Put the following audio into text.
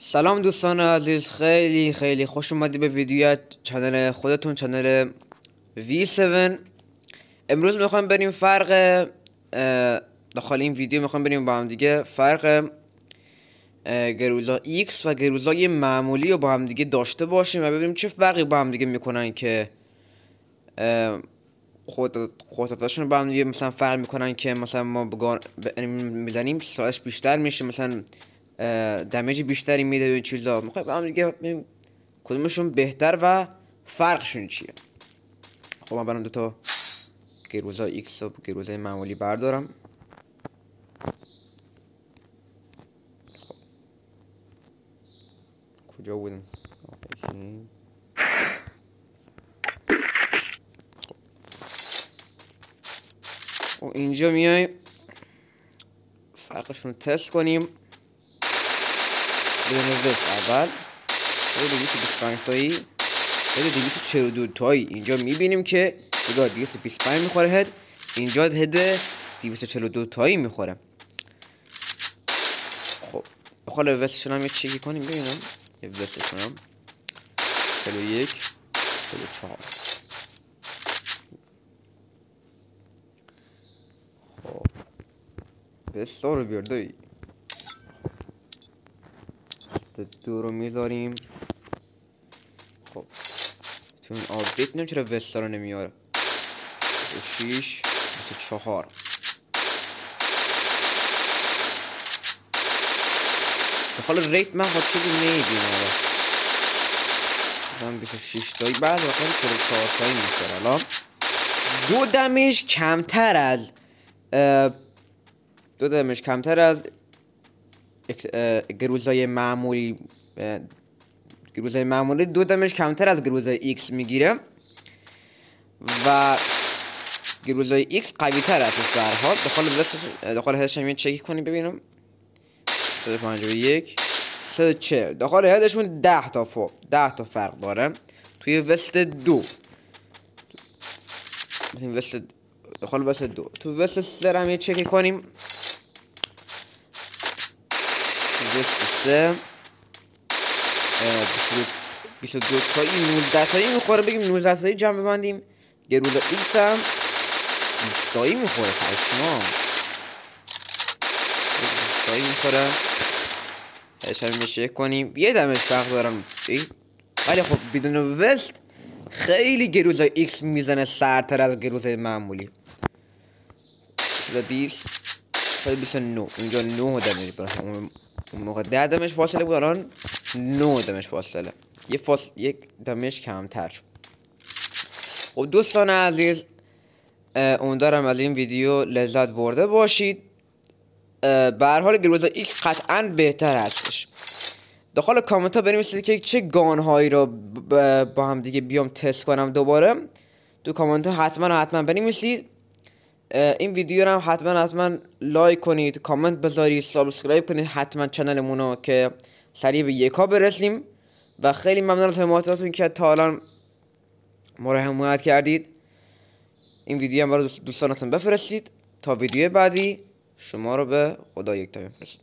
سلام دوستان عزیز، خیلی خوش اومدید به ویدیو چنل خودتون، چنل V7. امروز میخوایم بریم فرق داخل این ویدیو میخوایم بریم با هم دیگه فرق گروزا X و گروزای معمولی رو با هم دیگه داشته باشیم و ببینیم چه فرقی با هم دیگه میکنن که خودتاشون رو با هم دیگه مثلا فرق میکنن که مثلا ما میزنیم سرعتش بیشتر میشه، مثلا دمیج بیشتری میده و این چیزا. میخوایم با هم دیگه ببینیم کدومشون بهتر و فرقشون چیه. خب من برام دوتا گروزا X و گروزای معمولی بردارم. خب کجا بودم؟ و اینجا میایم فرقشون رو تست کنیم. بدون وست اول بده 225 تایی، بده 242 تایی. اینجا میبینیم که نگاه 225 میخوره هد، اینجا هد 242 تایی میخوره. خب بخواه وستشون هم یه چکی کنیم ببینم. یه وستشون هم 41 44. خب وست رو بیار دو رو میذاریم. خب تو این آپدیت نمیم چرا وستا رو نمیاره. 6 4 داخل ریت من خود چیزی نمیبینم. من 26 تایی بعد واقعا 44 تایی میشه. حالا دو دمیج کمتر از گروزای معمولی. گروزای معمولی 2 دمیج کمتر از گروزای X میگیره و گروزای X قوی تر هستش. به هر حال داخل هدش هم چکی کنیم ببینم. 151 140 داخل هدشون 10 تا فرق داره. توی وست 2 داخل وست 2 تو وست 3 هم یه چکی کنیم. وست 3 22 تایی 19 تایی میخوره. بگیم 19 تایی جمع ببندیم. گروزا X هم 20 تایی میخوره. پشمام 20 تایی میخوره. اشاره میشه کنیم یه دمش فرق دارم، ولی خب بدون وست خیلی گروزای X میزنه سرتر از گروزای معمولی. 20 129 اینجا 9 دمج برای اون موقع 10 دمج فاصله بود، الان 9 دمج فاصله، یک دمج کمتر شد. خب دوستان عزیز، امیدوارم از این ویدیو لذت برده باشید. به هر حال گروزا X قطعا بهتر هستش. داخل کامنت ها بنویسید که چه گان هایی رو با هم دیگه بیام تست کنم دوباره. تو کامنت ها حتما بنویسید. این ویدیو رو هم حتما لایک کنید، کامنت بذارید، سابسکرایب کنید حتما چنلمون رو که سریع به 1K برسیم. و خیلی ممنون از حمایتاتون که تا الان ما رو حمایت کردید. این ویدیو هم برای دوستانتون بفرستید. تا ویدیو بعدی شما رو به خدا یکتا میفرستم.